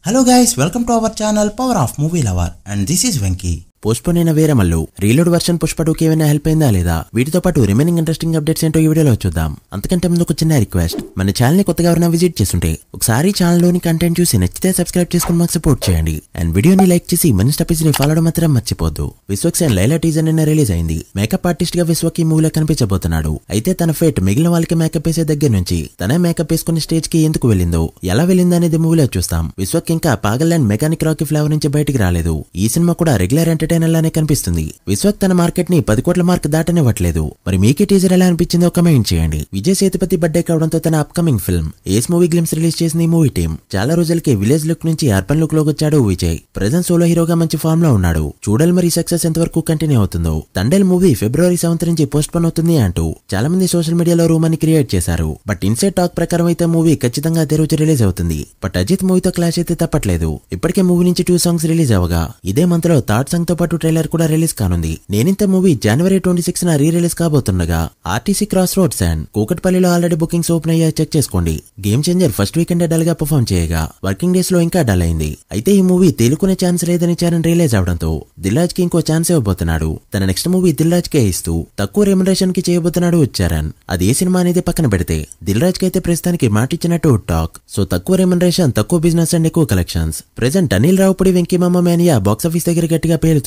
Hello guys, welcome to our channel Power of Movie Lover and this is Venki. Postpone అయిన Veeramallu reload version Pushpa 2కి ఏమైనా help అయిందా లేదా, వీటితో పాటు రిమైనింగ్ ఇంట్రెస్టింగ్ అప్డేట్స్ ఏంటో ఈ వీడియోలో చూద్దాం. అంతకంటే ముందు ఒక చిన్న రిక్వెస్ట్, మన ఛానల్ ని కొత్తగా ఎవరైనా విజిట్ చేస్తుంటే ఒకసారి ఛానల్ లోని కంటెంట్ చూసి నచ్చితే సబ్స్క్రైబ్ చేసుకుని మాకు సపోర్ట్ చేయండి. అండ్ వీడియోని లైక్ చేసి మన స్టెప్స్ ని ఫాలో మాత్రం మర్చిపోద్దు. విశ్వక్ సేన్ లైలా టీజర్ నిన్న రిలీజ్ అయింది. మేకప్ ఆర్టిస్ట్ గా విశ్వక్ ఈ మూవీలో కనిపించబోతున్నాడు. అయితే తన ఫేట్ మిగిలిన వాళ్ళకి మేకప్ వేసే దగ్గర నుంచి తనే మేకప్ వేసుకుని స్టేజ్ కి ఎందుకు వెళ్ళిందో, ఎలా వెళ్ళిందో అనేది మూవీలో చూస్తాం. విశ్వక్ ఇంకా పాగల్ అండ్ మెకానిక్ రాకీ ఫ్లేవర్ నుంచి బయటికి రాలేదు. ఈ సినిమా కూడా రెగ్యులర్ ఎంటర్టైనర్ లానే కనిపిస్తుంది. విశ్వక్ తన మార్కెట్ ని 10 కోట్ల మార్క్ దాటనివ్వట్లేదు. మరి మీకే టీజర్ ఎలా అనిపించిందో కమెంట్ చేయండి. విజయ్ సేతుపతి బర్త్డే కావడంతో తన అప్కమింగ్ ఫిల్మ్ ఏస్ మూవీ గ్లిమ్స్ రిలీజ్ చేసిన ఈ మూవీ టీం చాలా రోజులకి విలేజ్ లుక్ నుంచి అర్బన్ లుక్ లోకి వచ్చాడు విజయ్. ప్రెజెంట్ సోలో హీరోగా మంచి ఫామ్ లో ఉన్నాడు. చూడాలి మరి సక్సెస్ ఎంతవరకు కంటిన్యూ అవుతుందో. తండేల్ మూవీ ఫిబ్రవరి 7 నుంచి పోస్ట్ పోన్ అవుతుంది అంటూ చాలా మంది సోషల్ మీడియాలో రూమర్ ని క్రియేట్ చేశారు. బట్ ఇన్సైడ్ టాక్ ప్రకారం అయితే మూవీ ఖచ్చితంగా అదే రోజు రిలీజ్ అవుతుంది. బట్ అజిత్ మూవీతో క్లాష్ అయితే తప్పట్లేదు. ఇప్పటికే మూవీ నుంచి 2 సాంగ్స్ రిలీజ్ అవగా ఇదే మంత్ లో థర్డ్ సాంగ్ తో పాటు ట్రైలర్ కూడా రిలీజ్ కానుంది. నేనింత మూవీ జనవరి 26 రీ రిలీజ్ కాబోతుండగా ఆర్టీసీ క్రాస్ రోడ్స్ అండ్ కూకట్పల్లిలో ఆల్రెడీ బుకింగ్స్ ఓపెన్ అయ్యా చెక్ చేసుకోండి. Game changer first weekend dull గా పర్ఫామ్ చేయగా వర్కింగ్ డేస్ లో ఇంకా డల్ అయింది. అయితే ఈ మూవీ తేలుకునే ఛాన్స్ లేదని చారన్ రిలీజ్ అవడంతో దిల్రాజ్ కి ఇంకో ఛాన్స్ ఇవ్వబోతున్నాడు. తన నెక్స్ట్ మూవీ దిల్రాజ్ కే ఇస్తూ తక్కువ రెమ్యునరేషన్ కి చేయబోతున్నాడు చారన్. అది ఏ సినిమా అనేది పక్కన పెడితే దిల్రాజ్ కి అయితే ప్రస్తుతానికి మాటిచ్చినట్టు టాక్. సో తక్కువ రెమ్యునరేషన్, తక్కువ బిజినెస్ అండ్ ఎక్కువ కలెక్షన్స్. ప్రెజెంట్ అనిల్ రావుపూడి వెంకీ మామ మేనియా బాక్సాఫీస్ దగ్గర గట్టిగా పేలుతుంది.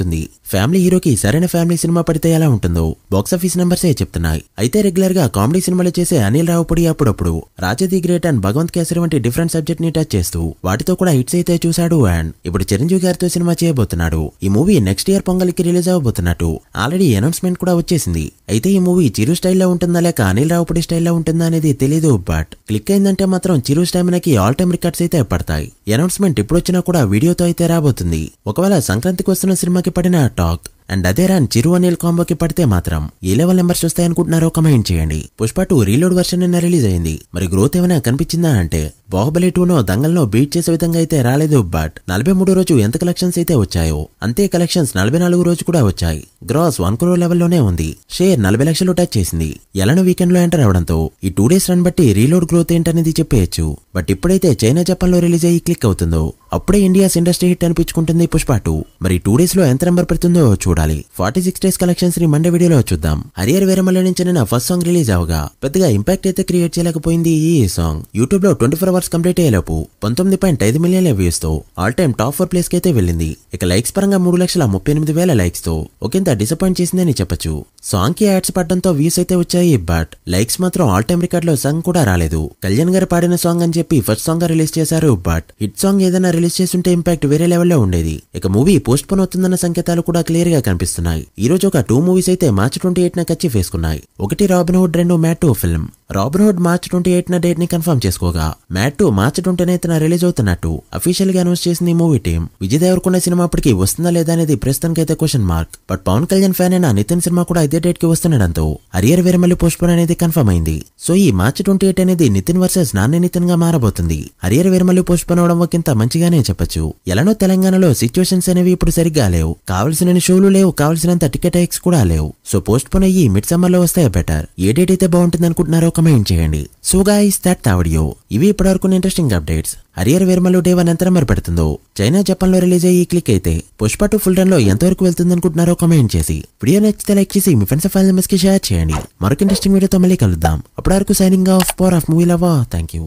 ఫ్యామిలీ హీరోకి సరైన ఫ్యామిలీ సినిమా పడితే ఎలా ఉంటుందో బాక్సాఫీస్ నంబర్సే చెప్తున్నాయి. అయితే రెగ్యులర్ గా కామెడీ సినిమాలు చేసే అనిల్ రావుపూడి అప్పుడప్పుడు Raja the great and Bhagavanth Kesari వంటి డిఫరెంట్ సబ్జెక్ట్ ని టచ్ చేస్తూ వాటితో కూడా హిట్స్ అయితే చూశాడు. అండ్ ఇప్పుడు చిరంజీవి గారితో సినిమా చేయబోతున్నాడు. ఈ మూవీ నెక్స్ట్ ఇయర్ పొంగల్కి రిలీజ్ అవబోతున్నట్టు ఆల్రెడీ అనౌన్స్మెంట్ కూడా వచ్చేసింది. అయితే ఈ మూవీ చిరు స్టైల్లో ఉంటుందా లేక అనిల్ రావుపూడి స్టైల్లో ఉంటుందా అనేది తెలీదు. బట్ క్లిక్ అయిందంటే మాత్రం చిరు స్టామినాకి ఆల్ టైమ్ రికార్డ్స్ అయితే పడతాయి. అనౌన్స్మెంట్ ఎప్పుడు వచ్చినా కూడా వీడియోతో అయితే రాబోతుంది. ఒకవేళ సంక్రాంతికి వస్తున్న సినిమాకి పడిన టాక్ అండ్ అదే రాన్ చిరు అనిల్ కాంబోకి పడితే మాత్రం ఏ లెవెల్ నెంబర్స్ వస్తాయనుకుంటున్నారో కమెంట్ చేయండి. పుష్ప 2 రీలోడ్ వర్షన్ నిన్న రిలీజ్ అయింది. మరి గ్రోత్ ఏమైనా కనిపించిందా అంటే బాహుబలి 2 దంగల్లో బీట్ చేసే విధంగా అయితే రాలేదు. బట్ 43 రోజు ఎంత కలెక్షన్స్ అయితే వచ్చాయో అంతే కలెక్షన్స్ 44 రోజు కూడా వచ్చాయి. గ్రాస్ 1 crore లెవెల్లోనే ఉంది. షేర్ 40 లక్షలు టచ్ చేసింది. ఎలానో వీకెండ్ లో ఎంటర్ అవడంతో ఈ 2 days రన్ బట్టి రీలోడ్ గ్రోత్ ఏంటనేది చెప్పేయచ్చు. బట్ ఇప్పుడైతే చైనా జపాన్ లో రిలీజ్ అయ్యి క్లిక్ అవుతుందో అప్పుడే ఇండియాస్ ఇండస్ట్రీ హిట్ అనిపించుకుంటుంది పుష్ప 2. మరి 2 days లో ఎంత నెంబర్ పెడుతుందో చూడాలి. 46 days కలెక్షన్స్ ని మండే వీడియోలో చూద్దాం. హరియర్ వీరమల్లి నుంచి నిన్న ఫస్ట్ సాంగ్ రిలీజ్ అవగా పెద్దగా ఇంపాక్ట్ అయితే క్రియేట్ చేయలేకపోయింది. ఈ సాంగ్ యూట్యూబ్ లో 24 hours కంప్లీట్ అయ్యేలోపు 19.5 మిలియన్ వ్యూస్ తో ఆల్ టైమ్ టాప్ 4 ప్లేస్ కి అయితే వెళ్ళింది. ఇక లైక్స్ పరంగా 3,38,000 లైక్స్ తో ఒకంత డిసప్పాయింట్ చేసిందని చెప్పొచ్చు. సాంగ్ కి యాడ్స్ పడడంతో వ్యూస్ అయితే వచ్చాయి. బట్ లైక్స్ మాత్రం ఆల్ టైమ్ రికార్డ్ లో సాంగ్ కూడా రాలేదు. కళ్యాణ్ గారు పాడిన సాంగ్ అని చెప్పి ఫస్ట్ సాంగ్ గా రిలీజ్ చేశారు. బట్ హిట్ సాంగ్ ఏదైనా రిలీజ్ చేస్తుంటే ఇంపాక్ట్ వేరే లెవెల్లో ఉండేది. ఇక మూవీ పోస్ట్ పోన్ అవుతుందన్న సంకేతాలు కూడా క్లియర్ గా కనిపిస్తున్నాయి. ఈ రోజు ఒక 2 మూవీస్ అయితే మార్చి 28 కచ్చిఫ్ వేసుకున్నాయి. ఒకటి Robin Hood, 2 Mad 2 film. Robin Hood మార్చి 28 డేట్ ని కన్ఫర్మ్ చేసుకోగా మ్యాట్ 2 మార్చి 29 రిలీజ్ అవుతున్నట్టు అఫీషియల్ గా అనౌన్స్ చేసింది మూవీ టీం. విజయ్ దేవరకొండ సినిమా అప్పటికి వస్తుందా లేదా అనేది ప్రస్తుతానికైతే question mark. But Pawan Kalyan fan అయిన నితిన్ సినిమా కూడా ఇదే డేట్ కి వస్తుండడంతో హరియర్ వీరమల్లి పోస్ట్ పోన్ అనేది కన్ఫర్మ్ అయింది. సో ఈ మార్చి 28 అనేది నితిన్ వర్సెస్ నాని నితిన్ గా మారబోతుంది. హరియర్ వీరమల్లి పోస్ట్ పోన్ అవడం ఒకంత మంచిగానే చెప్పొచ్చు. ఎలానో తెలంగాణలో సిచ్యువేషన్స్ అనేవి ఇప్పుడు సరిగ్గా లేవు. కావాల్సిన షోలు లేవు, కావాల్సినంత టికెట్ హైక్స్ కూడా లేవు. సో పోస్ట్ పోన్ అయ్యి మిడ్ సమ్మర్ లో వస్తే బెటర్. ఏ డేట్ అయితే బాగుంటుంది అనుకుంటున్నారో కమెంట్ చేయండి. So guys that video. ఇవి ఇప్పటివరకు interesting updates. Harrier Veeramallu day 1 ఎంత నెంబర్ పెడుతుందో, చైనా జపాన్ లో రిలీజ్ అయ్యి క్లిక్ అయితే పుష్ప 2 ఫుల్ రన్ లో ఎంతవరకు వెళ్తుంది అనుకుంటున్నారో కమెంట్ చేసి వీడియో నచ్చితే లైక్ చేసి మీ ఫ్రెండ్స్ ఫ్యామిలీ మెంబర్స్ కి షేర్ చేయండి. మరొక ఇంట్రెస్టింగ్ వీడియోతో మళ్ళీ కలుద్దాం. అప్పటి వరకు signing off. Power of movie lover. Thank you.